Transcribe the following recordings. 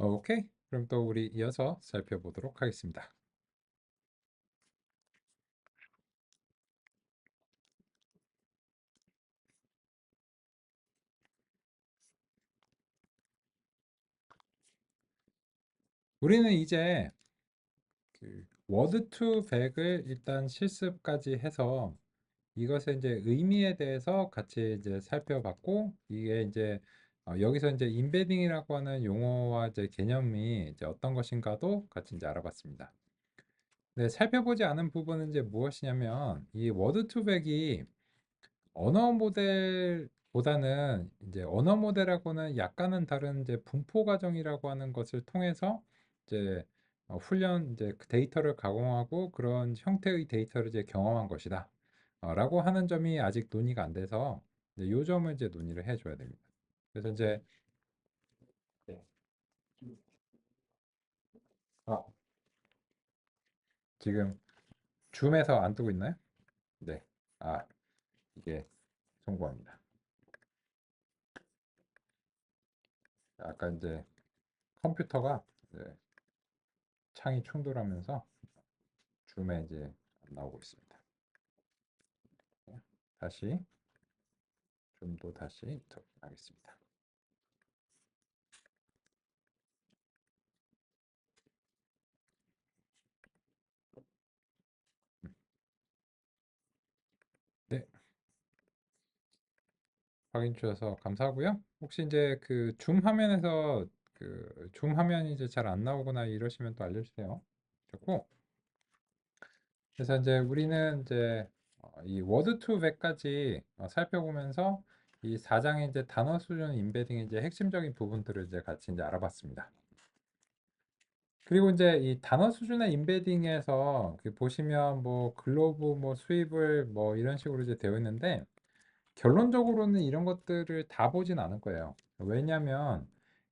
오케이. 그럼 또 우리 이어서 살펴보도록 하겠습니다. 우리는 이제 그 워드 투 백을 일단 실습까지 해서 이것의 이제 의미에 대해서 같이 이제 살펴봤고, 이게 이제 여기서 이제 임베딩이라고 하는 용어와 이제 개념이 이제 어떤 것인가도 같이 이제 알아봤습니다. 네, 살펴보지 않은 부분은 이제 무엇이냐면 이 워드 투 백이 언어 모델보다는 이제 언어 모델하고는 약간은 다른 이제 분포 과정이라고 하는 것을 통해서 이제 훈련 이제 그 데이터를 가공하고 그런 형태의 데이터를 이제 경험한 것이다. 라고 하는 점이 아직 논의가 안 돼서 이제 요 점을 이제 논의를 해줘야 됩니다. 그래서 이제 네. 아, 지금 줌에서 안 뜨고 있나요? 네. 아, 이게 성공합니다. 아까 이제 컴퓨터가 이제 창이 충돌하면서 줌에 이제 안 나오고 있습니다. 다시 줌도 다시 접근하겠습니다. 네, 확인 주셔서 감사하고요. 혹시 이제 그 줌 화면에서 그 줌 화면이 이제 잘 안 나오거나 이러시면 또 알려주세요. 좋고, 그래서 이제 우리는 이제 이 워드 투 백까지 살펴보면서 이 4장의 이제 단어 수준 임베딩의 이제 핵심적인 부분들을 이제 같이 이제 알아봤습니다. 그리고 이제 이 단어 수준의 임베딩에서 그 보시면 뭐 글로브 뭐 수입을 뭐 이런 식으로 이제 되어 있는데 결론적으로는 이런 것들을 다 보진 않을 거예요. 왜냐하면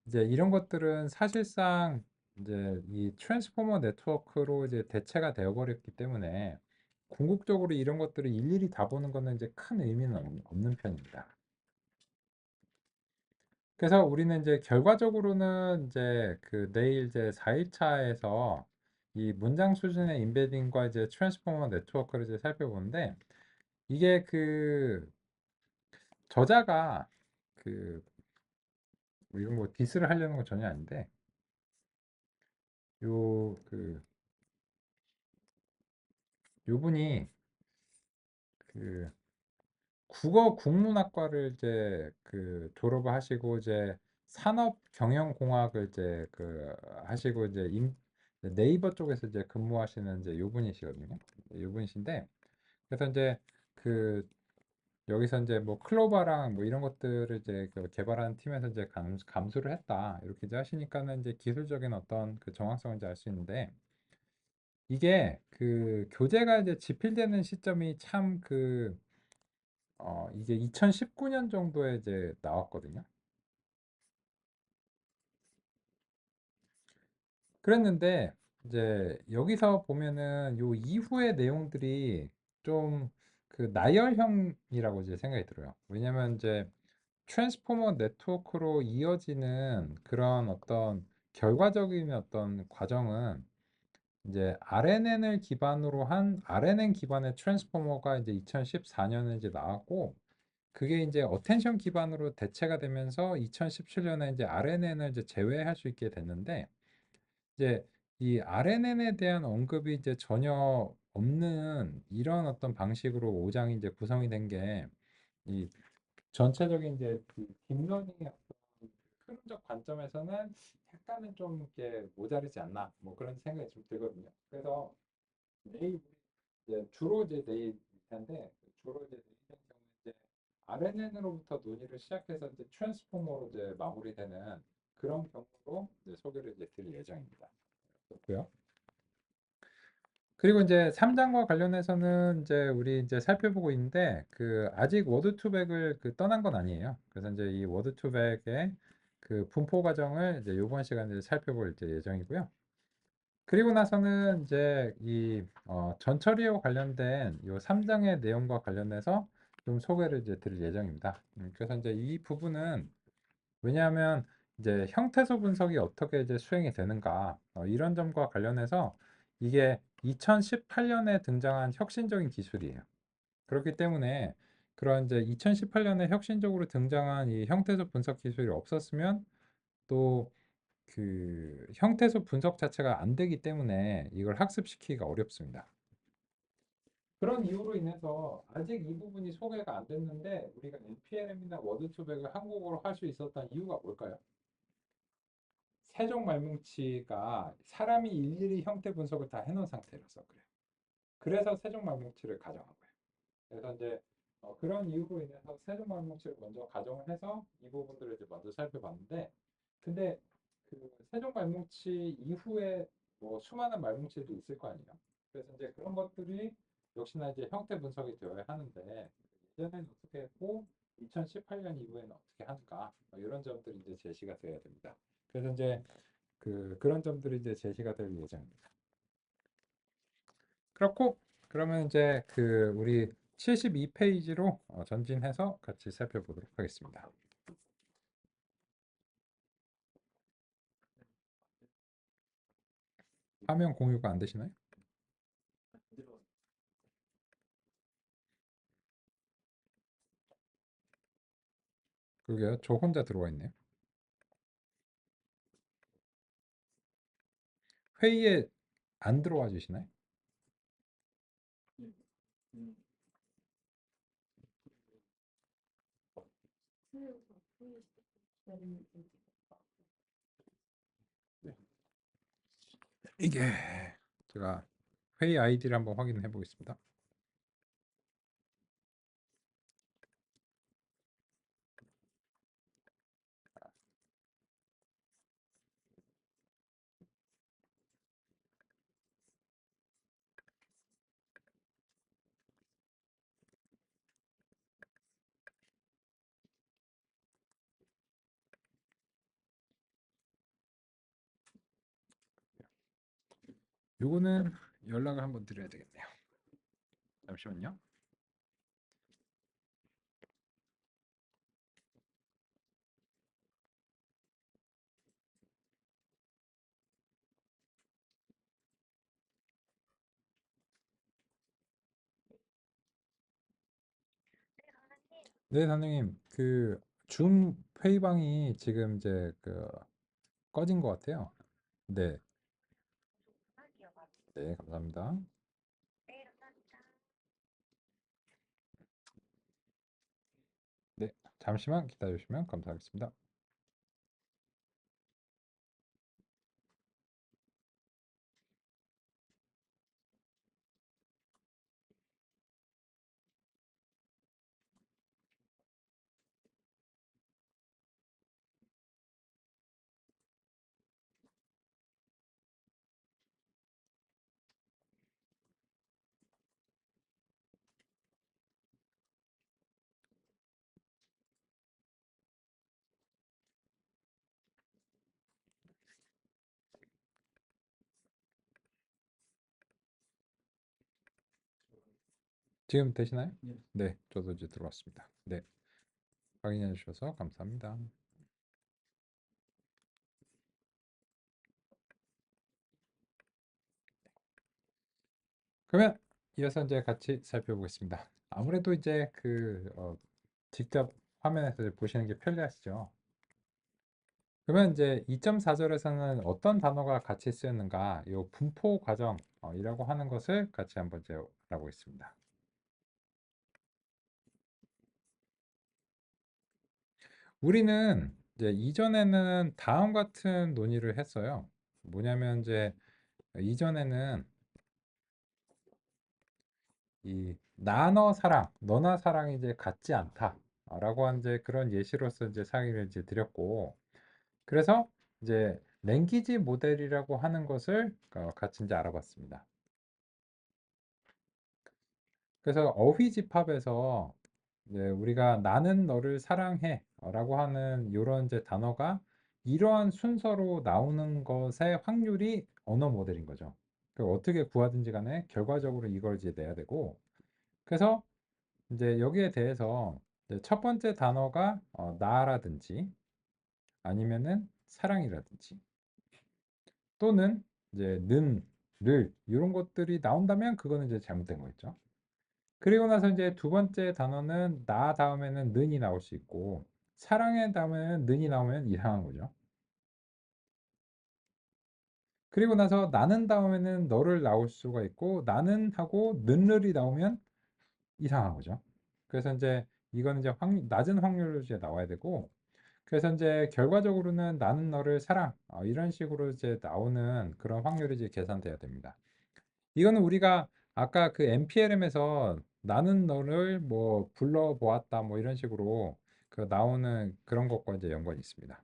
이제 이런 것들은 사실상 이제 이 트랜스포머 네트워크로 이제 대체가 되어 버렸기 때문에 궁극적으로 이런 것들을 일일이 다 보는 거는 이제 큰 의미는 없는 편입니다. 그래서 우리는 이제 결과적으로는 이제 그 내일 이제 4일차에서 이 문장 수준의 임베딩과 이제 트랜스포머 네트워크를 이제 살펴보는데 이게 그 저자가 그 이건 뭐 디스를 하려는 건 전혀 아닌데 요 그 요분이 그 국어 국문학과를 이제 그 졸업을 하시고 이제 산업경영공학을 이제 그 하시고 이제 네이버 쪽에서 이제 근무하시는 이제 요분이시거든요. 요분이신데 그래서 이제 그 여기서 이제 뭐 클로바랑 뭐 이런 것들을 이제 그 개발하는 팀에서 이제 감수를 했다 이렇게 이제 하시니까는 이제 기술적인 어떤 그 정확성을 이제 알 수 있는데 이게 그 교재가 이제 집필되는 시점이 참 그 이게 2019년 정도에 이제 나왔거든요. 그랬는데 이제 여기서 보면은 요 이후의 내용들이 좀 그 나열형이라고 이제 생각이 들어요. 왜냐면 이제 트랜스포머 네트워크로 이어지는 그런 어떤 결과적인 어떤 과정은 이제 RNN을 기반으로 한 RNN 기반의 트랜스포머가 이제 2014년에 이제 나왔고 그게 이제 어텐션 기반으로 대체가 되면서 2017년에 이제 RNN을 이제 제외할 수 있게 됐는데 이제 이 RNN에 대한 언급이 이제 전혀 없는 이런 어떤 방식으로 5장이 이제 구성이 된 게 이 전체적인 이제 그 딥러닝의 어떤 흐름적 관점에서는 약간은 좀 이렇게 모자르지 않나 뭐 그런 생각이 좀 들거든요. 그래서 내일 이제 주로 이제 내일 텐데 주로 이제 내일 같은 경우는 이제 RNN으로부터 논의를 시작해서 이제 트랜스포머로 이제 마무리되는 그런 경우로 이제 소개를 이제 드릴 예정입니다. 그렇고요. 그리고 이제 3장과 관련해서는 이제 우리 이제 살펴보고 있는데 그 아직 워드 투백을 그 떠난 건 아니에요. 그래서 이제 이 워드 투백의 그 분포 과정을 이제 이번 시간에 살펴볼 이제 예정이고요. 그리고 나서는 이제 이 전처리와 관련된 요 3장의 내용과 관련해서 좀 소개를 이제 드릴 예정입니다. 그래서 이제 이 부분은 왜냐하면 이제 형태소 분석이 어떻게 이제 수행이 되는가 이런 점과 관련해서 이게 2018년에 등장한 혁신적인 기술이에요. 그렇기 때문에 그런 이제 2018년에 혁신적으로 등장한 이 형태소 분석 기술이 없었으면 또 그 형태소 분석 자체가 안 되기 때문에 이걸 학습시키기가 어렵습니다. 그런 이유로 인해서 아직 이 부분이 소개가 안 됐는데 우리가 NPLM이나 워드2백을 한국어로 할 수 있었던 이유가 뭘까요? 세종 말뭉치가 사람이 일일이 형태 분석을 다 해놓은 상태라서 그래요. 그래서 세종 말뭉치를 가정한 거예요. 그래서 이제 그런 이유로 인해서 세종 말뭉치를 먼저 가정을 해서 이 부분들을 이제 먼저 살펴봤는데, 근데 그 세종 말뭉치 이후에 뭐 수많은 말뭉치도 있을 거 아니에요. 그래서 이제 그런 것들이 역시나 이제 형태 분석이 되어야 하는데 예전에는 어떻게 했고 2018년 이후에는 어떻게 하는가 이런 점들이 이제 제시가 돼야 됩니다. 그래서 이제 그런 점들이 이제 제시가 될 예정입니다. 그렇고 그러면 이제 우리 72페이지로 전진해서 같이 살펴보도록 하겠습니다. 화면 공유가 안 되시나요? 그러게요. 저 혼자 들어와 있네요. 회의에 안 들어와 주시나요? 네. 이게 제가 회의 아이디를 한번 확인해 보겠습니다. 요거는 연락을 한번 드려야 되겠네요. 잠시만요. 네, 선생님. 줌 회의방이 지금 이제 꺼진 것 같아요. 네, 네, 감사합니다. 네, 잠시만 기다려주시면 감사하겠습니다. 지금 되시나요? 네, 저도 이제 들어왔습니다. 네, 확인해 주셔서 감사합니다. 그러면 이어서 이제 같이 살펴보겠습니다. 아무래도 이제 직접 화면에서 보시는 게 편리하시죠? 그러면 이제 2.4절에서는 어떤 단어가 같이 쓰였는가, 이 분포 과정이라고 하는 것을 같이 한번 이제 알아보겠습니다. 우리는 이제 이전에는 다음 같은 논의를 했어요. 뭐냐면 이제 이전에는 이 나너 사랑, 너나 사랑이 이제 같지 않다라고 한 이제 그런 예시로서 이제 상의를 이제 드렸고, 그래서 이제 랭귀지 모델이라고 하는 것을 같이 이제 알아봤습니다. 그래서 어휘 집합에서 이제 우리가 나는 너를 사랑해 라고 하는 이런 이제 단어가 이러한 순서로 나오는 것의 확률이 언어 모델인 거죠. 어떻게 구하든지 간에 결과적으로 이걸 이제 내야 되고, 그래서 이제 여기에 대해서 이제 첫 번째 단어가 나라든지 아니면은 사랑이라든지 또는 이제 는, 를 이런 것들이 나온다면 그거는 이제 잘못된 거겠죠. 그리고 나서 이제 두 번째 단어는 나 다음에는 는이 나올 수 있고 사랑의 다음에는 는이 나오면 이상한 거죠. 그리고 나서 나는 다음에는 너를 나올 수가 있고 나는 하고 는을이 나오면 이상한 거죠. 그래서 이제 이거는 이제 낮은 확률로 이제 나와야 되고 그래서 이제 결과적으로는 나는 너를 사랑 이런 식으로 이제 나오는 그런 확률이 이제 계산돼야 됩니다. 이거는 우리가 아까 그 NPLM에서 나는 너를 뭐 불러보았다 뭐 이런 식으로 그 나오는 그런 것과 이제 연관이 있습니다.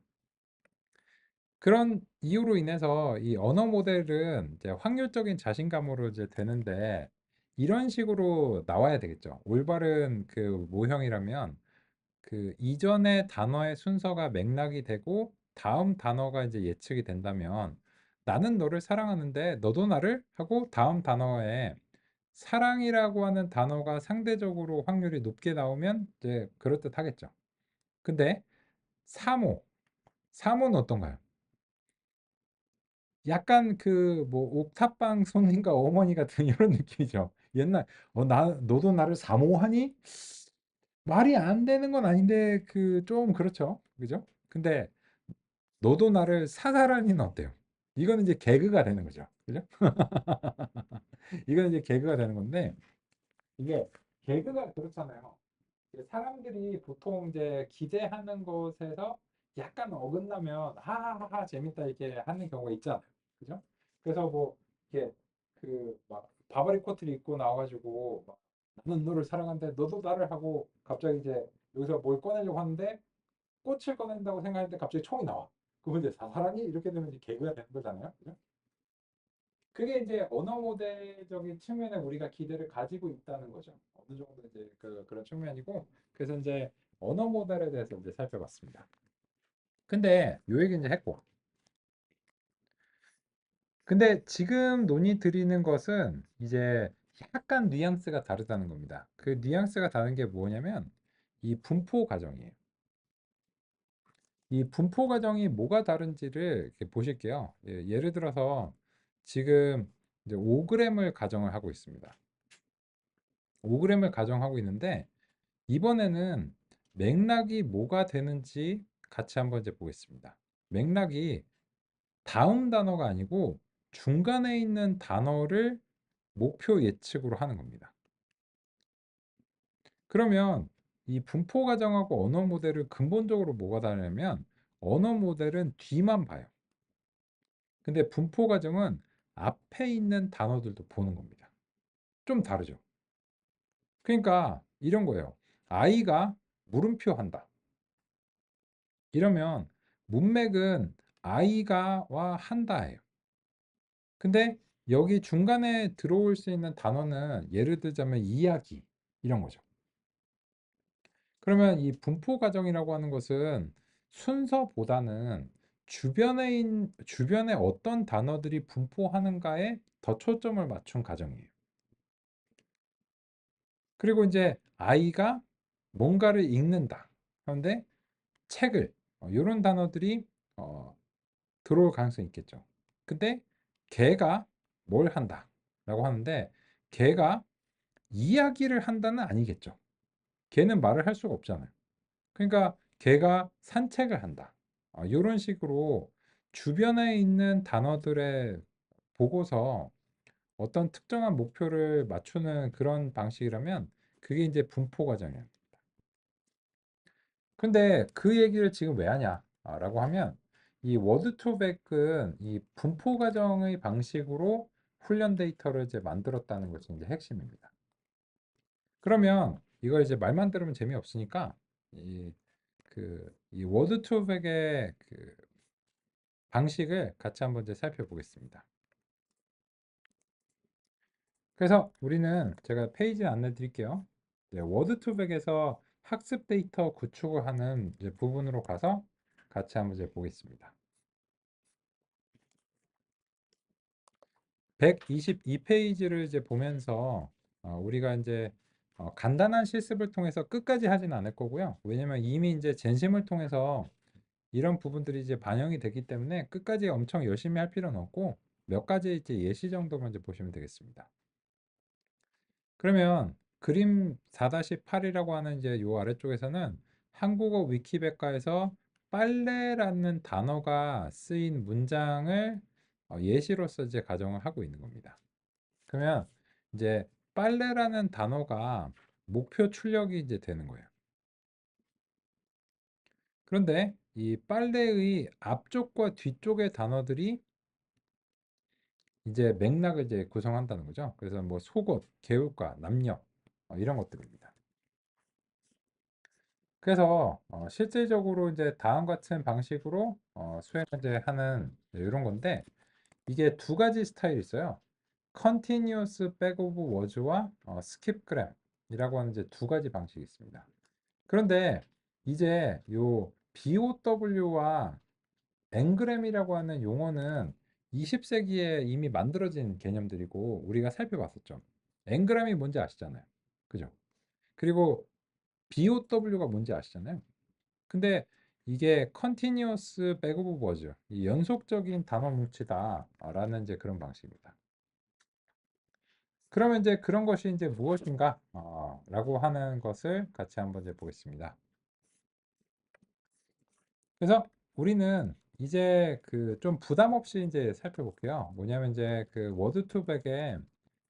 그런 이유로 인해서 이 언어 모델은 이제 확률적인 자신감으로 이제 되는데 이런 식으로 나와야 되겠죠. 올바른 그 모형이라면 그 이전의 단어의 순서가 맥락이 되고 다음 단어가 이제 예측이 된다면 나는 너를 사랑하는데 너도 나를 하고 다음 단어에 사랑이라고 하는 단어가 상대적으로 확률이 높게 나오면 이제 그럴듯하겠죠. 근데 사모, 사모는 어떤가요? 약간 그 뭐 옥탑방 손님과 어머니 같은 이런 느낌이죠. 옛날 너도 나를 사모하니? 말이 안 되는 건 아닌데 그 좀 그렇죠. 그죠? 근데 너도 나를 사사라니는 어때요? 이거는 이제 개그가 되는 거죠. 그죠? 이거는 이제 개그가 되는 건데 이게 개그가 그렇잖아요. 사람들이 보통 이제 기대하는 것에서 약간 어긋나면 하하하하 재밌다 이렇게 하는 경우가 있잖아요. 그죠? 그래서 뭐 이렇게 그 막 바바리 코트를 입고 나와가지고 막 나는 너를 사랑한다 너도 나를 하고 갑자기 이제 여기서 뭘 꺼내려고 하는데 꽃을 꺼낸다고 생각했는데 갑자기 총이 나와. 그러면 이제 사랑이 이렇게 되면 이제 개그가 되는 거잖아요. 그죠? 그게 이제 언어 모델적인 측면에 우리가 기대를 가지고 있다는 거죠. 어느 정도 이제 그런 측면이고, 그래서 이제 언어 모델에 대해서 이제 살펴봤습니다. 근데 요 얘기 이제 했고, 근데 지금 논의 드리는 것은 이제 약간 뉘앙스가 다르다는 겁니다. 그 뉘앙스가 다른 게 뭐냐면 이 분포 과정이에요. 이 분포 과정이 뭐가 다른지를 이렇게 보실게요. 예를 들어서 지금 이제 5g을 가정을 하고 있습니다. 5g을 가정하고 있는데 이번에는 맥락이 뭐가 되는지 같이 한번 이제 보겠습니다. 맥락이 다음 단어가 아니고 중간에 있는 단어를 목표 예측으로 하는 겁니다. 그러면 이 분포 과정하고 언어 모델을 근본적으로 뭐가 다르냐면 언어 모델은 뒤만 봐요. 근데 분포 과정은 앞에 있는 단어들도 보는 겁니다. 좀 다르죠. 그러니까 이런 거예요. 아이가 물음표 한다. 이러면 문맥은 아이가와 한다예요. 근데 여기 중간에 들어올 수 있는 단어는 예를 들자면 이야기 이런 거죠. 그러면 이 분포 과정이라고 하는 것은 순서보다는 주변에 어떤 단어들이 분포하는가에 더 초점을 맞춘 과정이에요. 그리고 이제 아이가 뭔가를 읽는다. 그런데 책을 이런 단어들이 어, 들어올 가능성이 있겠죠. 근데 걔가 뭘 한다 라고 하는데 걔가 이야기를 한다는 아니겠죠. 걔는 말을 할 수가 없잖아요. 그러니까 걔가 산책을 한다. 이런 식으로 주변에 있는 단어들에 보고서 어떤 특정한 목표를 맞추는 그런 방식이라면 그게 이제 분포 과정이에요. 근데 그 얘기를 지금 왜 하냐? 라고 하면 이 워드 투백은 이 분포 과정의 방식으로 훈련 데이터를 이제 만들었다는 것이 이제 핵심입니다. 그러면 이걸 이제 말만 들으면 재미없으니까 이 워드 투백의 그 방식을 같이 한번 이제 살펴보겠습니다. 그래서 우리는 제가 페이지 안내 드릴게요. 워드 투백에서 학습 데이터 구축을 하는 이제 부분으로 가서 같이 한번 이제 보겠습니다. 122페이지를 이제 보면서 우리가 이제 간단한 실습을 통해서 끝까지 하진 않을 거고요. 왜냐면 이미 이제 젠심을 통해서 이런 부분들이 이제 반영이 되기 때문에 끝까지 엄청 열심히 할 필요는 없고 몇 가지 이제 예시 정도만 이제 보시면 되겠습니다. 그러면 그림 4-8이라고 하는 이제 요 아래쪽에서는 한국어 위키백과에서 빨래라는 단어가 쓰인 문장을 예시로서 이제 가정을 하고 있는 겁니다. 그러면 이제 빨래라는 단어가 목표 출력이 이제 되는 거예요. 그런데 이 빨래의 앞쪽과 뒤쪽의 단어들이 이제 맥락을 이제 구성한다는 거죠. 그래서 뭐 속옷, 개울가, 남녀 이런 것들입니다. 그래서 실질적으로 이제 다음 같은 방식으로 수행을 이제 하는 이런 건데 이게 두 가지 스타일이 있어요. Continuous Back of Words와 Skipgram이라고 하는 이제 두 가지 방식이 있습니다. 그런데 이제 요 BOW와 앵그램이라고 하는 용어는 20세기에 이미 만들어진 개념들이고 우리가 살펴봤었죠. 앵그램이 뭔지 아시잖아요. 그죠? 그리고 BOW가 뭔지 아시잖아요. 근데 이게 Continuous Back of Words, 이 연속적인 단어 뭉치다라는 이제 그런 방식입니다. 그러면 이제 그런 것이 이제 무엇인가? 라고 하는 것을 같이 한번 이제 보겠습니다. 그래서 우리는 이제 그 좀 부담 없이 이제 살펴볼게요. 뭐냐면 이제 그 워드 투백의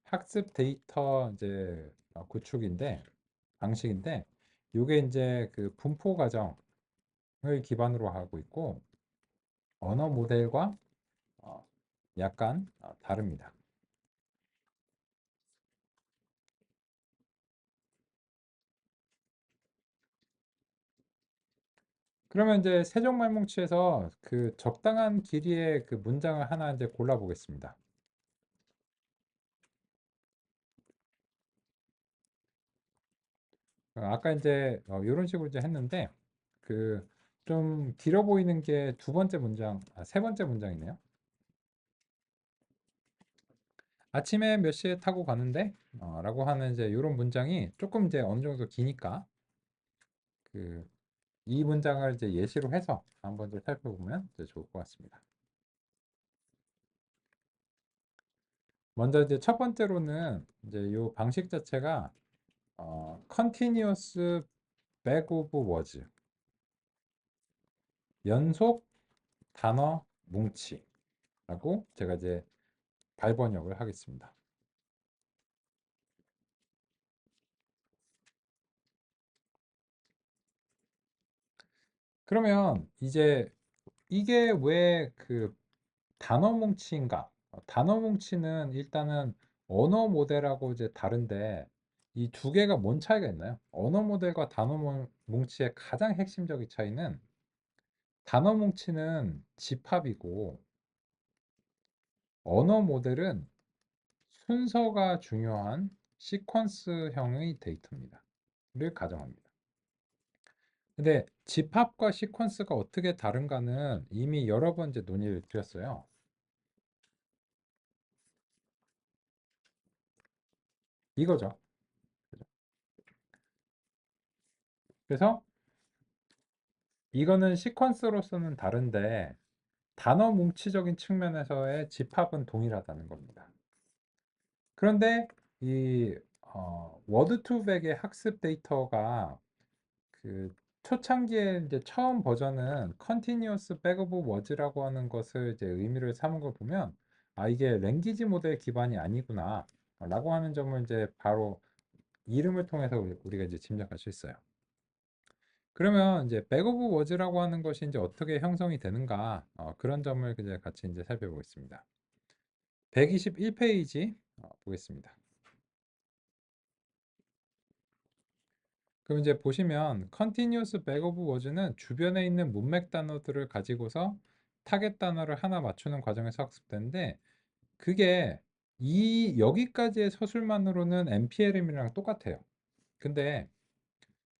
학습 데이터 이제 구축인데 방식인데 이게 이제 그 분포 과정을 기반으로 하고 있고 언어 모델과 약간 다릅니다. 그러면 이제 세종말뭉치에서 그 적당한 길이의 그 문장을 하나 이제 골라 보겠습니다. 아까 이제 이런 식으로 이제 했는데 그 좀 길어 보이는 게 두 번째 문장, 세 번째 문장이네요. 아침에 몇 시에 타고 가는데? 라고 하는 이제 이런 문장이 조금 이제 어느 정도 기니까 그 이 문장을 이제 예시로 해서 한번 이제 살펴보면 이제 좋을 것 같습니다. 먼저 이제 첫 번째로는 이제 이 방식 자체가 continuous back of words 연속 단어 뭉치라고 제가 이제 발번역을 하겠습니다. 그러면 이제 이게 왜 그 단어 뭉치인가? 단어 뭉치는 일단은 언어 모델하고 이제 다른데 이 두 개가 뭔 차이가 있나요? 언어 모델과 단어 뭉치의 가장 핵심적인 차이는 단어 뭉치는 집합이고 언어 모델은 순서가 중요한 시퀀스형의 데이터입니다. 를 가정합니다. 근데 집합과 시퀀스가 어떻게 다른가는 이미 여러 번 이제 논의를 드렸어요. 이거죠. 그래서 이거는 시퀀스로서는 다른데 단어 뭉치적인 측면에서의 집합은 동일하다는 겁니다. 그런데 이 워드 투백의 학습 데이터가 그 초창기에 이제 처음 버전은 Continuous Back of Words라고 하는 것을 이제 의미를 삼은 걸 보면 이게 랭귀지 모델 기반이 아니구나 라고 하는 점을 이제 바로 이름을 통해서 우리가 이제 짐작할 수 있어요. 그러면 이제 Back of Words라고 하는 것이 이제 어떻게 형성이 되는가 그런 점을 이제 같이 이제 살펴보겠습니다. 121페이지 보겠습니다. 그럼 이제 보시면 Continuous Back of Words는 주변에 있는 문맥 단어들을 가지고서 타겟 단어를 하나 맞추는 과정에서 학습되는데 그게 이 여기까지의 서술만으로는 NPLM이랑 똑같아요. 근데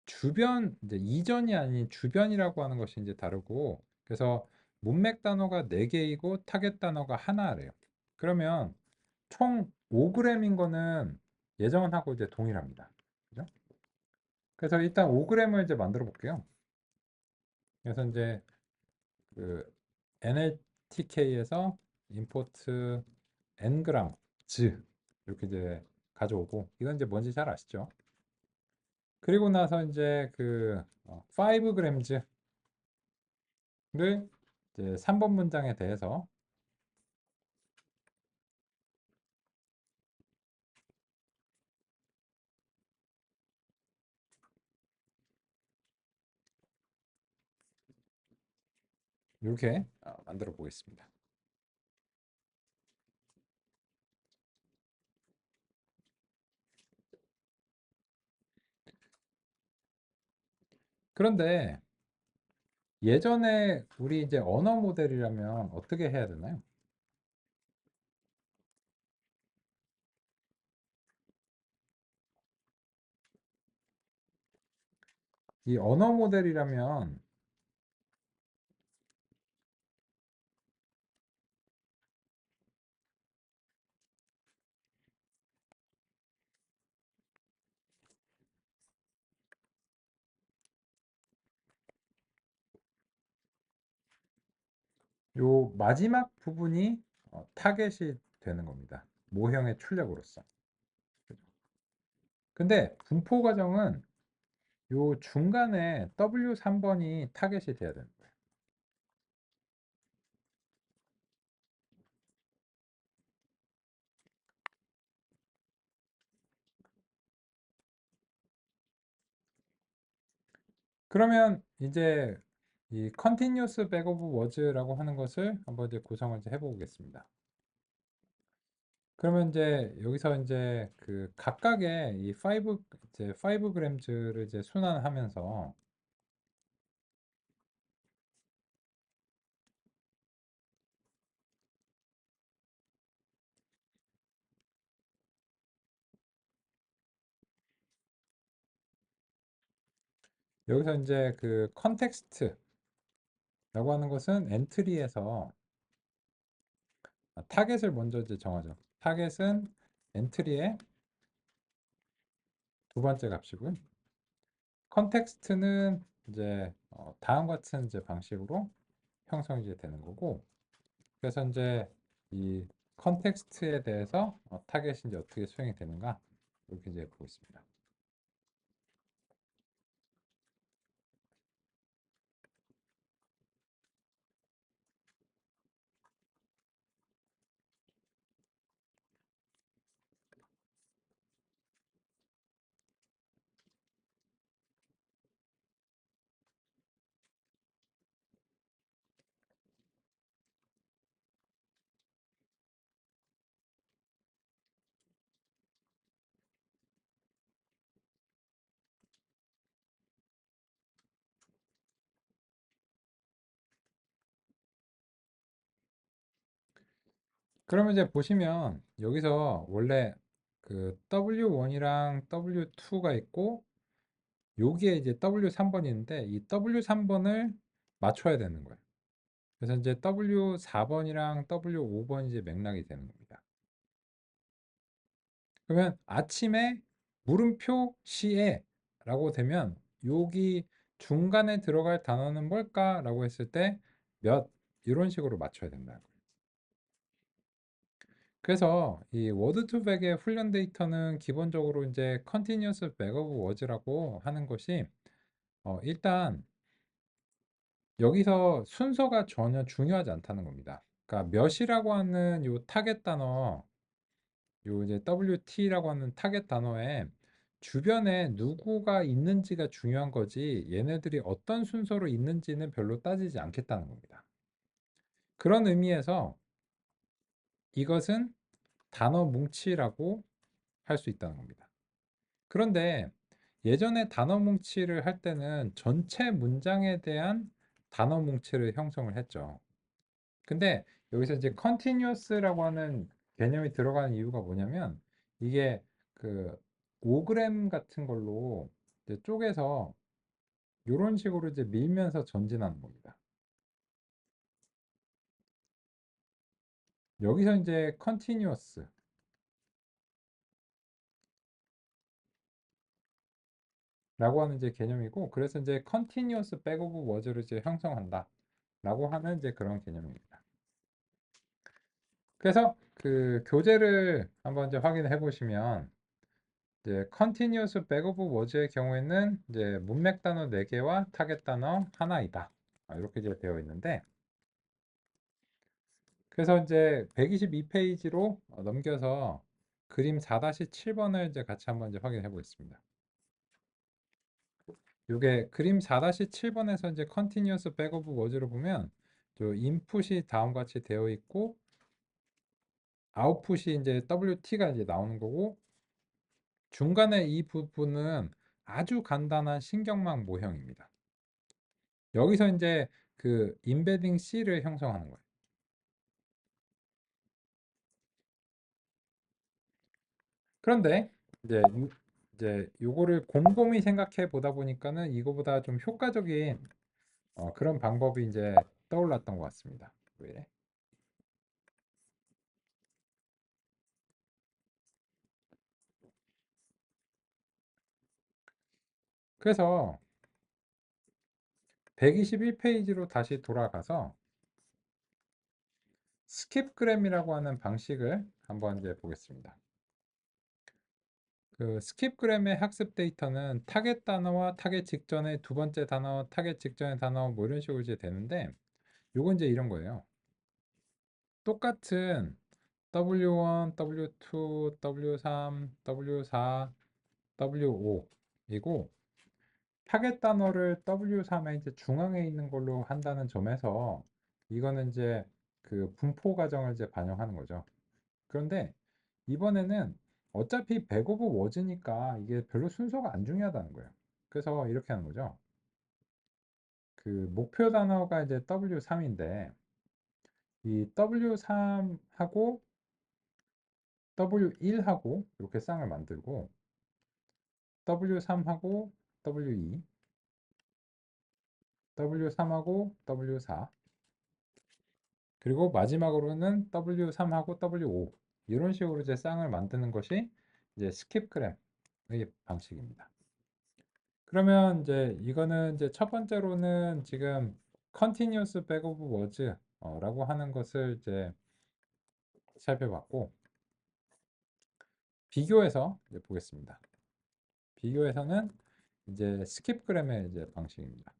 주변 이제 이전이 아닌 주변이라고 하는 것이 이제 다르고 그래서 문맥 단어가 4개이고 타겟 단어가 하나래요. 그러면 총 5g인 거는 예전하고 이제 동일합니다. 그죠? 그래서 일단 5g을 이제 만들어 볼게요. 그래서 이제 그 NLTK에서 import ngrams 이렇게 이제 가져오고 이건 이제 뭔지 잘 아시죠? 그리고 나서 이제 그 5gs를 이제 3번 문장에 대해서 이렇게 만들어 보겠습니다. 그런데 예전에 우리 이제 언어 모델이라면 어떻게 해야 되나요? 이 언어 모델이라면 요 마지막 부분이 타겟이 되는 겁니다. 모형의 출력으로서. 근데 분포 과정은 요 중간에 W3번이 타겟이 돼야 되는 거예요. 그러면 이제 이 continuous back of words라고 하는 것을 한번 이제 구성을 이제 해보겠습니다. 그러면 이제 여기서 이제 그 각각의 이 5 이제 5gs를 이제 순환하면서 여기서 이제 그 컨텍스트라고 하는 것은 엔트리에서 타겟을 먼저 이제 정하죠. 타겟은 엔트리의 두 번째 값이고요. 컨텍스트는 이제 다음과 같은 이제 방식으로 형성이 이제 되는 거고, 그래서 이제 이 컨텍스트에 대해서 타겟이 이제 어떻게 수행이 되는가 이렇게 이제 보고 있습니다. 그러면 이제 보시면 여기서 원래 그 W1이랑 W2가 있고 여기에 이제 W3번인데 이 W3번을 맞춰야 되는 거예요. 그래서 이제 W4번이랑 W5번이 이제 맥락이 되는 겁니다. 그러면 아침에 물음표 시에 라고 되면 여기 중간에 들어갈 단어는 뭘까라고 했을 때 몇 이런 식으로 맞춰야 된다는 거예요. 그래서 이 워드 투 백의 훈련 데이터는 기본적으로 이제 컨티뉴어스 백 오브 워즈라고 하는 것이 일단 여기서 순서가 전혀 중요하지 않다는 겁니다. 그러니까 몇이라고 하는 요 타겟 단어, 요 이제 WT라고 하는 타겟 단어에 주변에 누구가 있는지가 중요한 거지 얘네들이 어떤 순서로 있는지는 별로 따지지 않겠다는 겁니다. 그런 의미에서 이것은 단어 뭉치라고 할 수 있다는 겁니다. 그런데 예전에 단어 뭉치를 할 때는 전체 문장에 대한 단어 뭉치를 형성을 했죠. 근데 여기서 이제 continuous라고 하는 개념이 들어가는 이유가 뭐냐면 이게 그 5g 같은 걸로 이제 쪼개서 이런 식으로 이제 밀면서 전진하는 겁니다. 여기서 이제 continuous라고 하는 이제 개념이고 그래서 이제 continuous back of words를 이제 형성한다. 라고 하는 이제 그런 개념입니다. 그래서 그 교재를 한번 이제 확인해 보시면 이제 continuous backup word의 경우에는 이제 문맥 단어 4개와 타겟 단어 하나이다. 이렇게 이제 되어 있는데 그래서 이제 122페이지로 넘겨서 그림 4-7번을 이제 같이 한번 이제 확인해 보겠습니다. 이게 그림 4-7번에서 이제 continuous backup word를 보면 저 인풋이 다음과 같이 되어 있고 아웃풋이 이제 WT가 이제 나오는 거고 중간에 이 부분은 아주 간단한 신경망 모형입니다. 여기서 이제 그 임베딩 C를 형성하는 거예요. 그런데 이제 이제 요거를 곰곰이 생각해 보다 보니까는 이거보다 좀 효과적인 그런 방법이 이제 떠올랐던 것 같습니다. 왜? 그래서 121페이지로 다시 돌아가서 스킵그램이라고 하는 방식을 한번 이제 보겠습니다. 그 스킵그램의 학습 데이터는 타겟 단어와 타겟 직전의 두 번째 단어, 타겟 직전의 단어 뭐 이런 식으로 이제 되는데 요건 이제 이런 거예요. 똑같은 W1, W2, W3, W4, W5 이고 타겟 단어를 W3에 이제 중앙에 있는 걸로 한다는 점에서 이거는 이제 그 분포 과정을 이제 반영하는 거죠. 그런데 이번에는 어차피 백오브 워즈니까 이게 별로 순서가 안 중요하다는 거예요. 그래서 이렇게 하는 거죠. 그 목표 단어가 이제 W3인데 이 W3하고 W1하고 이렇게 쌍을 만들고 W3하고 W2, W3하고 W4 그리고 마지막으로는 W3하고 W5 이런 식으로 이제 쌍을 만드는 것이 이제 스킵그램의 방식입니다. 그러면 이제 이거는 이제 첫 번째로는 지금 continuous back of words 라고 하는 것을 이제 살펴봤고 비교해서 이제 보겠습니다. 비교해서는 이제 스킵그램의 이제 방식입니다.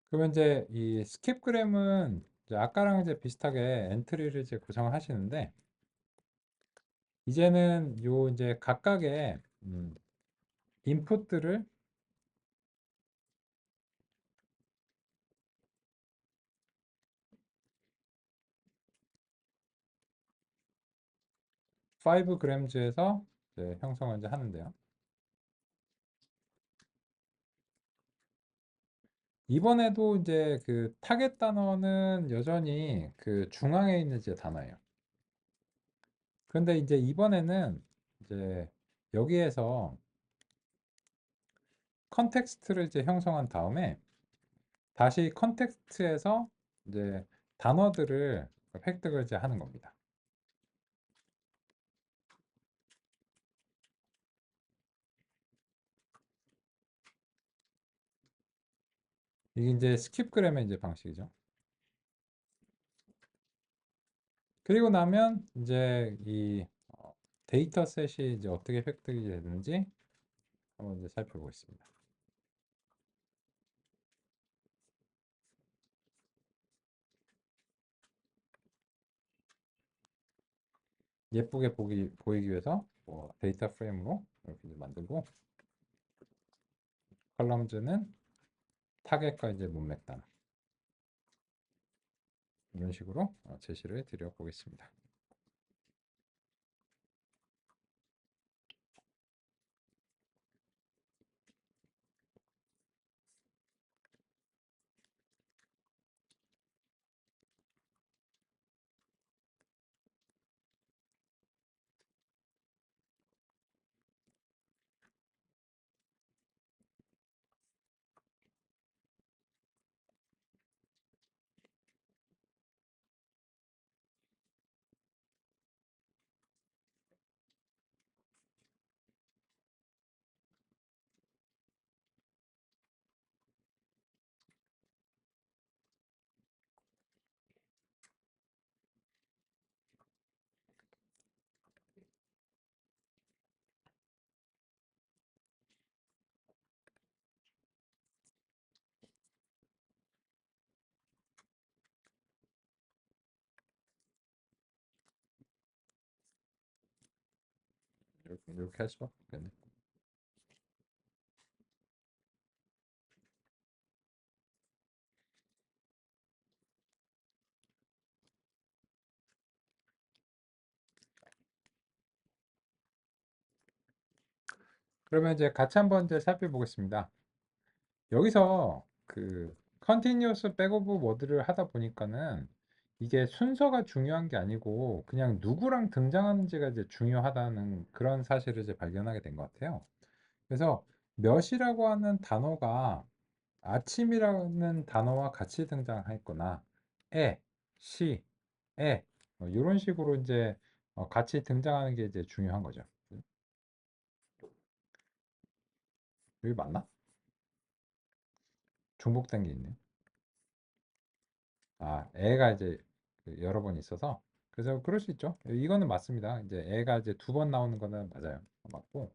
그러면 이제 이 스킵그램은 이제 아까랑 이제 비슷하게 엔트리를 이제 구성을 하시는데 이제는 요 이제 각각의 인풋들을 5g에서 이제 형성을 이제 하는데요. 이번에도 이제 그 타겟 단어는 여전히 그 중앙에 있는 이제 단어예요. 그런데 이제 이번에는 이제 여기에서 컨텍스트를 이제 형성한 다음에 다시 컨텍스트에서 이제 단어들을 획득을 이제 하는 겁니다. 이게 이제 스킵그램의 이제 방식이죠. 그리고 나면 이제 이 데이터셋이 이제 어떻게 획득이 되는지 한번 이제 살펴보겠습니다. 예쁘게 보이기 위해서 뭐 데이터 프레임으로 이렇게 이제 만들고 컬럼즈는 타겟과 이제 문맥 단어 이런 식으로 제시를 드려 보겠습니다. 이렇게 할 수밖에 없겠네. 그러면 이제 같이 한번 이제 살펴보겠습니다. 여기서 그 컨티뉴어스 백오브 워드를 하다 보니까는 이게 순서가 중요한 게 아니고 그냥 누구랑 등장하는지가 이제 중요하다는 그런 사실을 이제 발견하게 된 것 같아요. 그래서 몇이라고 하는 단어가 아침이라는 단어와 같이 등장했거나 에, 시, 에 이런 식으로 이제 같이 등장하는 게 이제 중요한 거죠. 여기 맞나? 중복된 게 있네. 아, 애가 이제 그 여러 번 있어서 그래서 그럴 수 있죠. 이거는 맞습니다. 이제 애가 이제 두 번 나오는 거는 맞아요. 맞고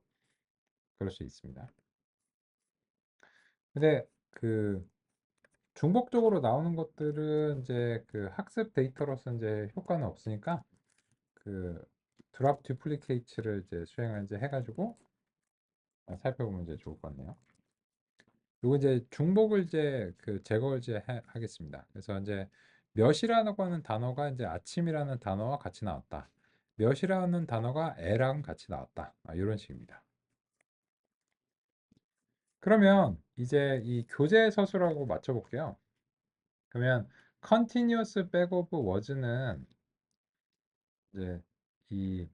그럴 수 있습니다. 근데 그 중복적으로 나오는 것들은 이제 그 학습 데이터로서 이제 효과는 없으니까 그 드랍 듀플리케이트를 이제 수행을 이제 해가지고 살펴보면 이제 좋을 것 같네요. 그리고 이제 중복을 이제 그 제거를 이제 하겠습니다. 그래서 이제 몇이라고 하는 단어가 이제 아침이라는 단어와 같이 나왔다. 몇이라는 단어가 애랑 같이 나왔다. 이런 식입니다. 그러면 이제 이 교재 서술하고 맞춰볼게요. 그러면 continuous back-of words는 이제 이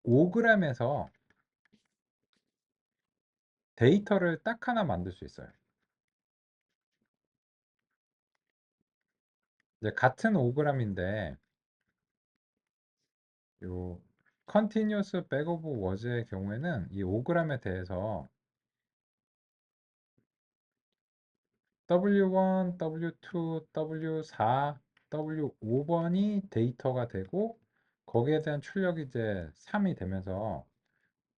5g에서 데이터를 딱 하나 만들 수 있어요. 이제 같은 5g인데 요 continuous back-of words의 경우에는 이 5g에 대해서 W1, W2, W4, W5번이 데이터가 되고 거기에 대한 출력이 이제 3이 되면서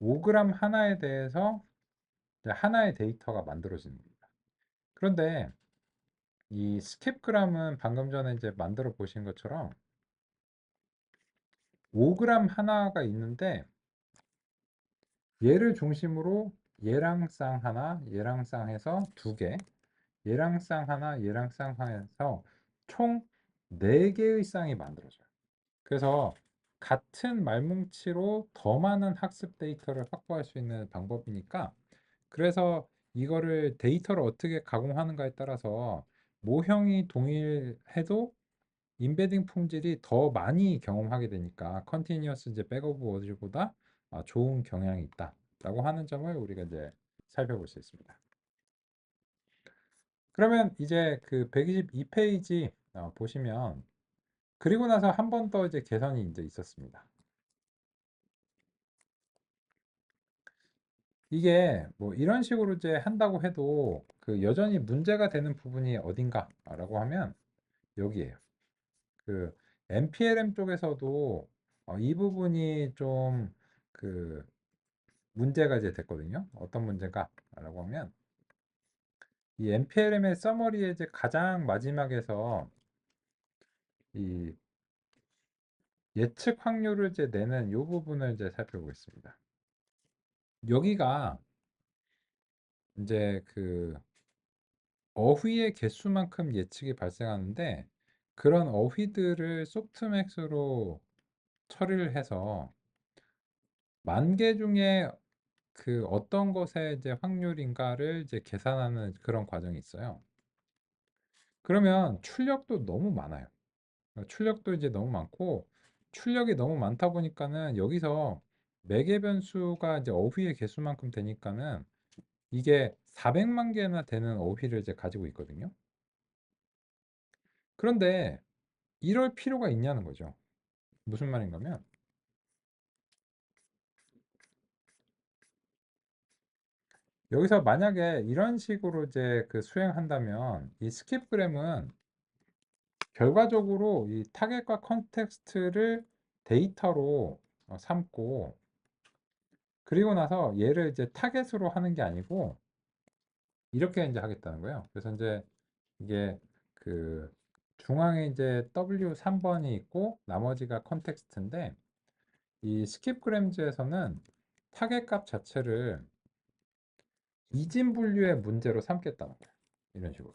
5g 하나에 대해서 하나의 데이터가 만들어지는 겁니다. 그런데 이 스킵그램은 방금 전에 이제 만들어 보신 것처럼 5g 하나가 있는데 얘를 중심으로 얘랑 쌍 하나, 얘랑 쌍 해서 두 개, 얘랑 쌍 하나, 얘랑 쌍 해서 총 4개의 쌍이 만들어져요. 그래서 같은 말뭉치로 더 많은 학습 데이터를 확보할 수 있는 방법이니까 그래서 이거를 데이터를 어떻게 가공하는가에 따라서 모형이 동일해도 임베딩 품질이 더 많이 경험하게 되니까 컨티니어스 이제 백오브 워즈보다 좋은 경향이 있다라고 하는 점을 우리가 이제 살펴볼 수 있습니다. 그러면 이제 그 122페이지 보시면 그리고 나서 한 번 더 이제 개선이 이제 있었습니다. 이게 뭐 이런 식으로 이제 한다고 해도 그 여전히 문제가 되는 부분이 어딘가라고 하면 여기에요. 그 NPLM 쪽에서도 이 부분이 좀 그 문제가 이제 됐거든요. 어떤 문제가라고 하면 이 NPLM의 서머리의 이제 가장 마지막에서 이 예측 확률을 이제 내는 이 부분을 이제 살펴보겠습니다. 여기가 이제 그 어휘의 개수만큼 예측이 발생하는데 그런 어휘들을 소프트맥스로 처리를 해서 만 개 중에 그 어떤 것의 이제 확률인가를 이제 계산하는 그런 과정이 있어요. 그러면 출력도 너무 많아요. 출력도 이제 너무 많고 출력이 너무 많다 보니까는 여기서 매개 변수가 이제 어휘의 개수만큼 되니까는 이게 400만 개나 되는 어휘를 이제 가지고 있거든요. 그런데 이럴 필요가 있냐는 거죠. 무슨 말인가면 여기서 만약에 이런 식으로 이제 그 수행한다면 이 스킵그램은 결과적으로 이 타겟과 컨텍스트를 데이터로 삼고 그리고 나서 얘를 이제 타겟으로 하는 게 아니고 이렇게 이제 하겠다는 거예요. 그래서 이제 이게 그 중앙에 이제 W3번이 있고 나머지가 컨텍스트인데 이 스킵그램즈에서는 타겟값 자체를 이진 분류의 문제로 삼겠다는 거예요. 이런 식으로.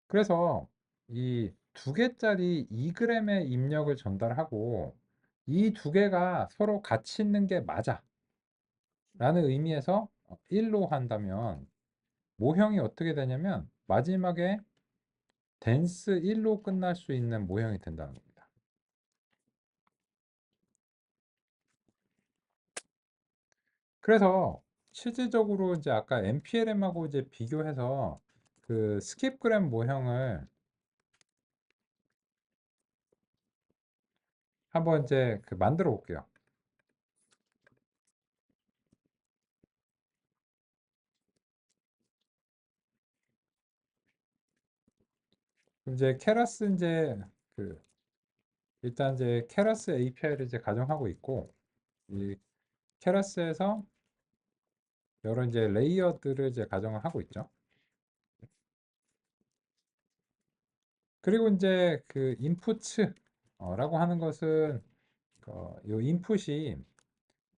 그래서 이 두 개짜리 2g의 입력을 전달하고 이 두 개가 서로 같이 있는 게 맞아 라는 의미에서 1로 한다면 모형이 어떻게 되냐면 마지막에 댄스 1로 끝날 수 있는 모형이 된다는 겁니다. 그래서 실질적으로 이제 아까 NPLM하고 이제 비교해서 그 스킵그램 모형을 한번 이제 그 만들어 볼게요. 그럼 이제 케라스 이제 그 일단 이제 케라스 API를 이제 가정하고 있고 이 케라스에서 여러 이제 레이어들을 이제 가정을 하고 있죠. 그리고 이제 그 인풋라고 하는 것은 요 인풋이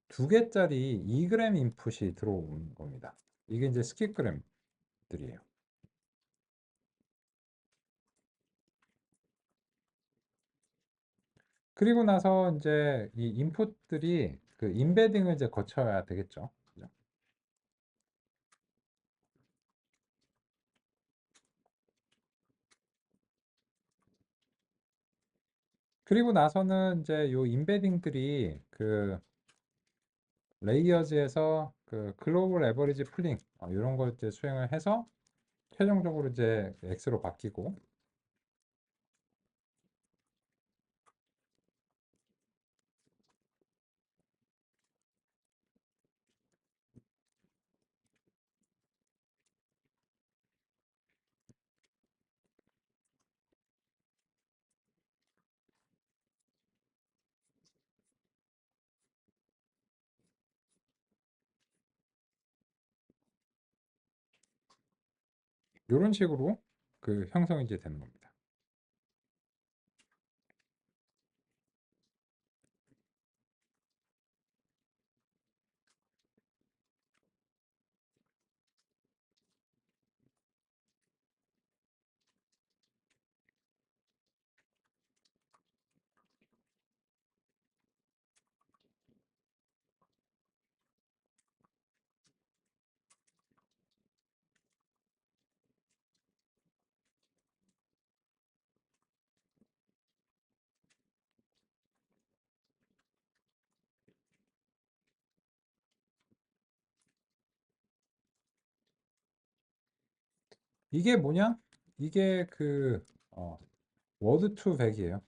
두 개짜리 2g 인풋이 들어오는 겁니다. 이게 이제 스킵그램들이에요. 그리고 나서 이제 이 인풋들이 그 인베딩을 이제 거쳐야 되겠죠. 그죠? 그리고 나서는 이제 요 인베딩들이 그 레이어즈에서 그 글로벌 에버리지 풀링 이런 걸 이제 수행을 해서 최종적으로 이제 X로 바뀌고 이런 식으로 그 형성이 이제 되는 겁니다. 이게 뭐냐? 이게 그 워드 투 백이에요.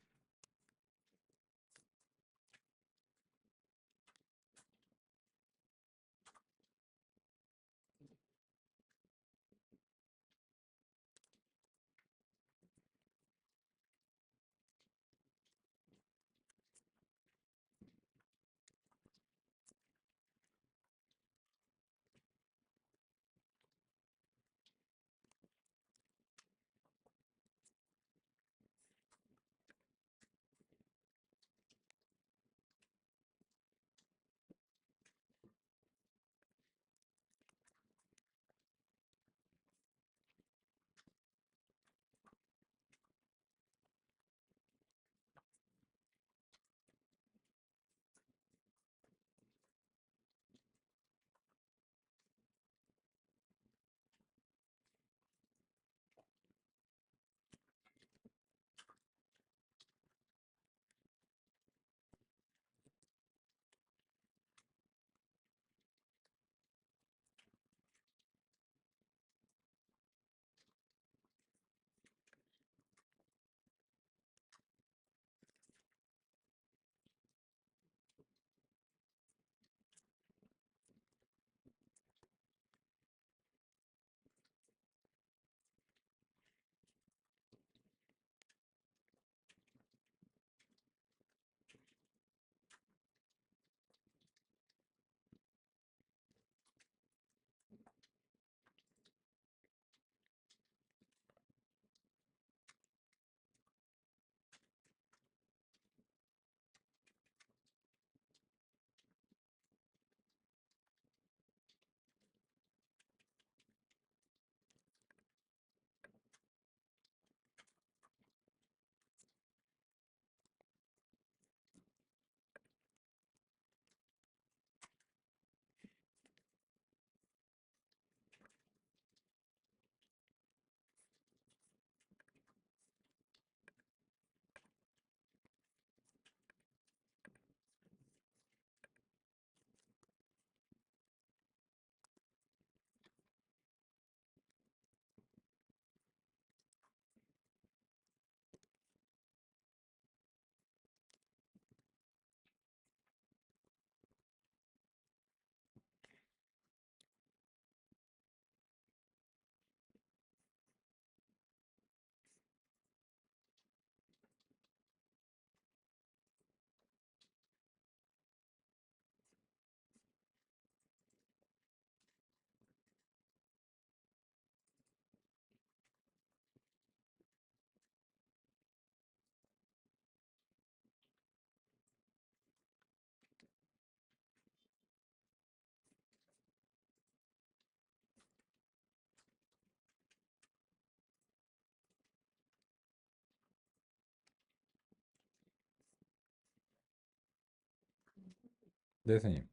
네, 선생님.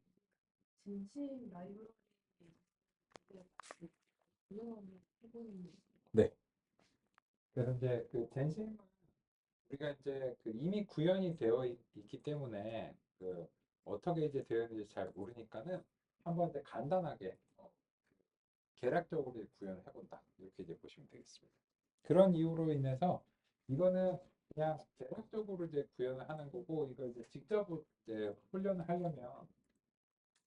진심 라이브러리 이제 구현을 해보는 네. 그래서 이제 그 젠심은 우리가 이제 그 이미 구현이 되어 기 때문에 그 어떻게 이제 되어 있는지 잘 모르니까는 한번 이제 간단하게 계략적으로 이제 구현을 해본다. 이렇게 이제 보시면 되겠습니다. 그런 이유로 인해서 이거는 그냥 계략적으로 이제 구현을 하는 거고 이거 이제 직접 이제 훈련을 하려면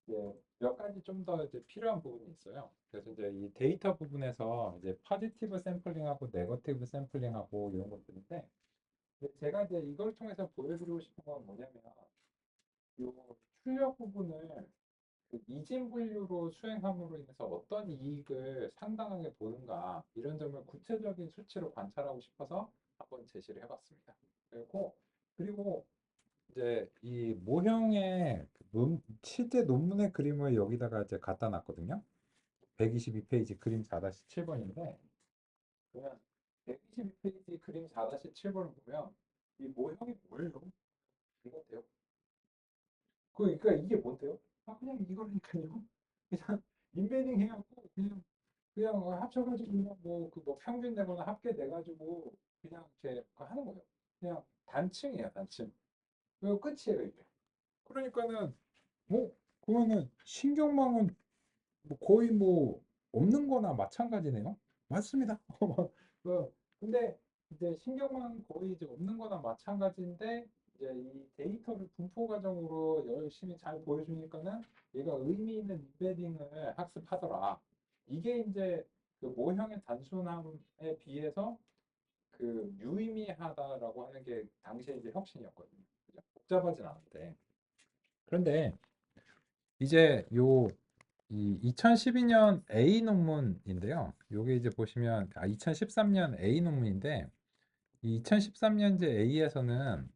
이제 몇 가지 좀 더 이제 필요한 부분이 있어요. 그래서 이제 이 데이터 부분에서 이제 포지티브 샘플링하고 네거티브 샘플링하고 이런 것들인데 제가 이제 이걸 통해서 보여드리고 싶은 건 뭐냐면 이 출력 부분을 그 이진 분류로 수행함으로 인해서 어떤 이익을 상당하게 보는가 이런 점을 구체적인 수치로 관찰하고 싶어서 한번 제시를 해봤습니다. 그리고 이제 이 모형의 그 실제 논문의 그림을 여기다가 이제 갖다 놨거든요. 122페이지 그림 4-7번인데 그러면 122페이지 그림 4-7번을 보면 이 모형이 뭐예요? 이건데요. 그러니까 이게 뭔데요? 아 그냥 이거라니까요. 그냥 인베딩 해갖고 그냥 합쳐가지고 그냥 뭐 그 뭐 평균 내거나 합계 내가지고 그냥 이렇게 그거 하는 거예요. 그냥 단층이에요, 단층. 그리고 끝이에요, 이게. 그러니까는 뭐 그러면은 신경망은 뭐 거의 뭐 없는 거나 마찬가지네요. 맞습니다. 근데 이제 신경망 거의 이제 없는 거나 마찬가지인데 이제 이 데이터를 분포 과정으로 열심히 잘 보여주니까는 얘가 의미 있는 인베딩을 학습하더라. 이게 이제 그 모형의 단순함에 비해서 그 유의미하다라고 하는 게 당시에 이제 혁신이었거든요. 그죠? 복잡하진 않은데. 그런데 이제 이 2012년 A 논문인데요. 요게 이제 보시면 2013년 A 논문인데 이 2013년제 A에서는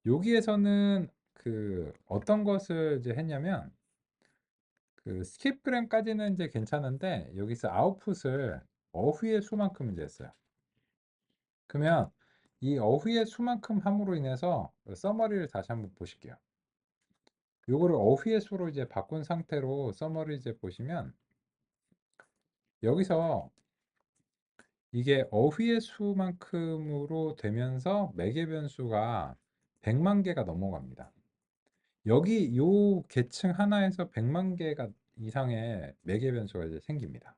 여기에서는 그 어떤 것을 이제 했냐면 그 스킵그램까지는 이제 괜찮은데 여기서 아웃풋을 어휘의 수만큼 이제 했어요. 그러면 이 어휘의 수만큼 함으로 인해서 서머리를 다시 한번 보실게요. 요거를 어휘의 수로 이제 바꾼 상태로 서머리 이제 보시면 여기서 이게 어휘의 수만큼으로 되면서 매개 변수가 100만 개가 넘어갑니다. 여기 요 계층 하나에서 100만 개가 이상의 매개 변수가 이제 생깁니다.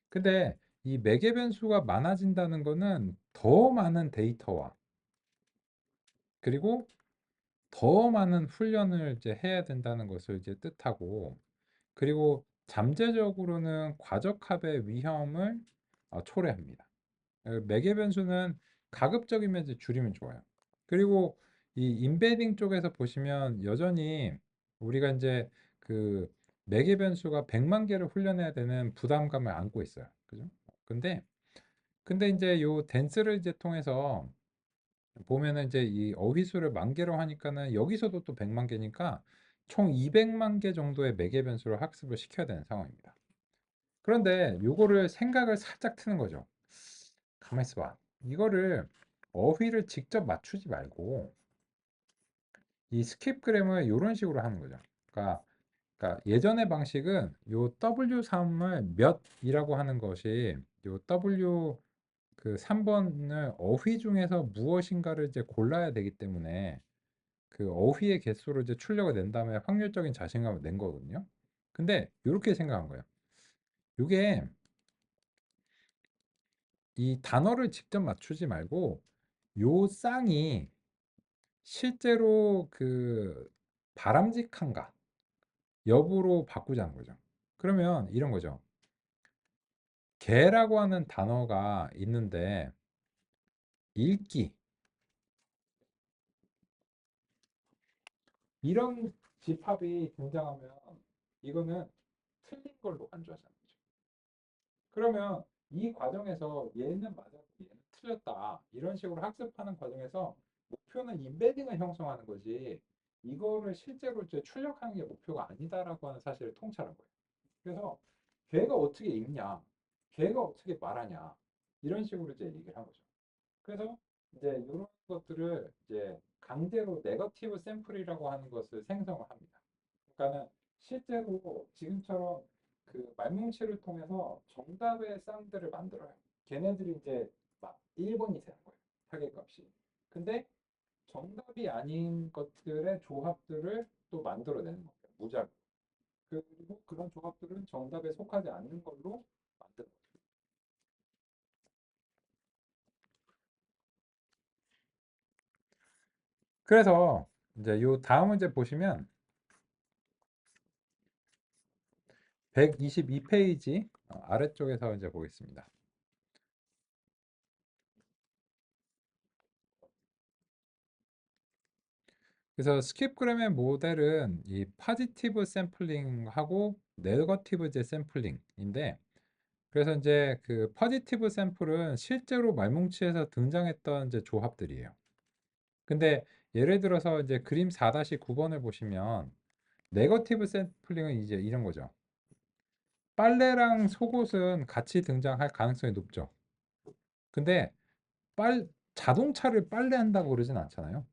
근데 이 매개 변수가 많아진다는 거는 더 많은 데이터와 그리고 더 많은 훈련을 이제 해야 된다는 것을 이제 뜻하고 그리고 잠재적으로는 과적합의 위험을 초래합니다. 매개 변수는 가급적이면 이제 줄이면 좋아요. 그리고 이 인베딩 쪽에서 보시면 여전히 우리가 이제 그 매개 변수가 100만 개를 훈련해야 되는 부담감을 안고 있어요. 그죠? 근데 이제 요 댄스를 이제 통해서 보면은 이제 이 어휘수를 만 개로 하니까는 여기서도 또 100만 개니까 총 200만 개 정도의 매개 변수를 학습을 시켜야 되는 상황입니다. 그런데 요거를 생각을 살짝 트는 거죠. 가만 있어봐. 이거를 어휘를 직접 맞추지 말고 이 스킵그램을 이런 식으로 하는 거죠. 그러니까 예전의 방식은 요 W3을 몇이라고 하는 것이 요 W 그 3번을 어휘 중에서 무엇인가를 이제 골라야 되기 때문에 그 어휘의 개수로 이제 출력을 낸 다음에 확률적인 자신감을 낸 거거든요. 근데 이렇게 생각한 거예요. 이게 이 단어를 직접 맞추지 말고 요 쌍이 실제로 그 바람직한가 여부로 바꾸자는 거죠. 그러면 이런 거죠. 개라고 하는 단어가 있는데 읽기 이런 집합이 등장하면 이거는 틀린 걸로 간주하자는 거죠. 그러면 이 과정에서 얘는 맞았고 얘는 틀렸다 이런 식으로 학습하는 과정에서 목표는 인베딩을 형성하는 거지 이거를 실제로 이제 출력하는 게 목표가 아니다라고 하는 사실을 통찰한 거예요. 그래서 걔가 어떻게 읽냐, 걔가 어떻게 말하냐 이런 식으로 이제 얘기를 한 거죠. 그래서 이제 이런 것들을 이제 강제로 네거티브 샘플이라고 하는 것을 생성을 합니다. 그러니까는 실제로 지금처럼 그 말뭉치를 통해서 정답의 쌍들을 만들어요. 걔네들이 이제 막 1번이 되는 거예요. 타겟값이. 근데 정답이 아닌 것들의 조합들을 또 만들어내는 거예요. 무작. 그리고 그런 조합들은 정답에 속하지 않는 걸로 만들어요. 그래서 이제 요 다음 문제 보시면 122페이지 아래쪽에서 이제 보겠습니다. 그래서 스킵그램의 모델은 이 파지티브 샘플링하고 네거티브 제 샘플링인데 그래서 이제 그 퍼지티브 샘플은 실제로 말뭉치에서 등장했던 이제 조합들이에요. 근데 예를 들어서 이제 그림 4-9번을 보시면 네거티브 샘플링은 이제 이런 거죠. 빨래랑 속옷은 같이 등장할 가능성이 높죠. 근데 자동차를 빨래한다고 그러진 않잖아요.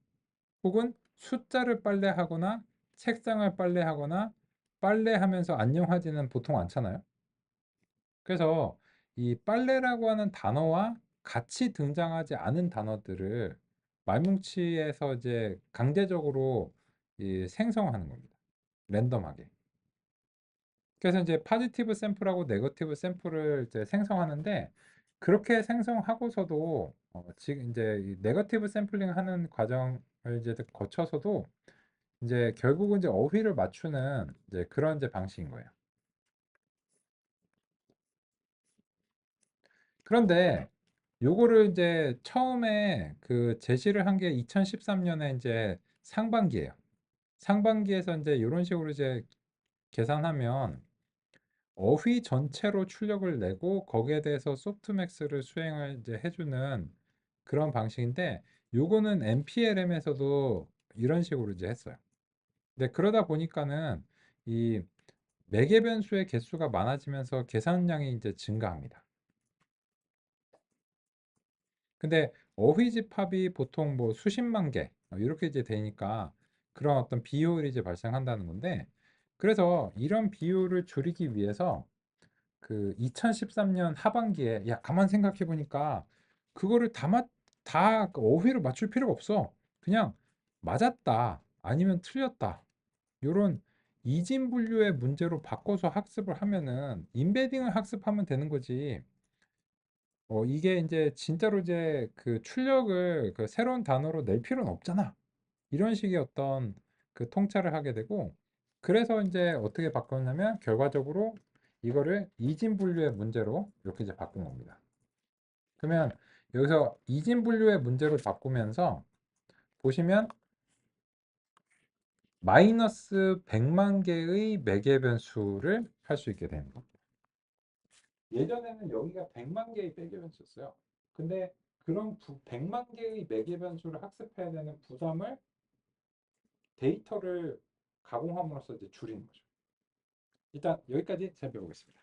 혹은 숫자를 빨래하거나 책상을 빨래하거나 빨래하면서 안녕하지는 보통 않잖아요. 그래서 이 빨래라고 하는 단어와 같이 등장하지 않은 단어들을 말뭉치에서 이제 강제적으로 이 생성하는 겁니다. 랜덤하게. 그래서 이제 파지티브 샘플하고 네거티브 샘플을 이제 생성하는데 그렇게 생성하고서도 지금 이제 이 네거티브 샘플링 하는 과정을 이제 거쳐서도 이제 결국은 이제 어휘를 맞추는 이제 그런 이제 방식인 거예요. 그런데 요거를 이제 처음에 그 제시를 한 게 2013년에 이제 상반기예요. 상반기에서 이제 이런 식으로 이제 계산하면 어휘 전체로 출력을 내고 거기에 대해서 소프트맥스를 수행을 이제 해주는 그런 방식인데 요거는 NPLM에서도 이런 식으로 이제 했어요. 근데 그러다 보니까는 이 매개 변수의 개수가 많아지면서 계산량이 이제 증가합니다. 근데 어휘 집합이 보통 뭐 수십만 개 이렇게 이제 되니까 그런 어떤 비효율이 이제 발생한다는 건데 그래서 이런 비효율을 줄이기 위해서 그 2013년 하반기에 야 가만 생각해 보니까 그거를 다그 어휘를 맞출 필요가 없어. 그냥 맞았다 아니면 틀렸다 요런 이진 분류의 문제로 바꿔서 학습을 하면은 인베딩을 학습하면 되는 거지. 이게 이제 진짜로 이제 그 출력을 그 새로운 단어로 낼 필요는 없잖아. 이런 식의 어떤 그 통찰을 하게 되고 그래서 이제 어떻게 바꿨냐면 결과적으로 이거를 이진 분류의 문제로 이렇게 이제 바꾼 겁니다. 그러면 여기서 이진 분류의 문제로 바꾸면서 보시면 마이너스 100만 개의 매개 변수를 할 수 있게 되는 겁니다. 예전에는 여기가 100만 개의 매개 변수였어요. 근데 그런 100만 개의 매개 변수를 학습해야 되는 부담을 데이터를 가공함으로써 이제 줄이는 거죠. 일단 여기까지 살펴보겠습니다.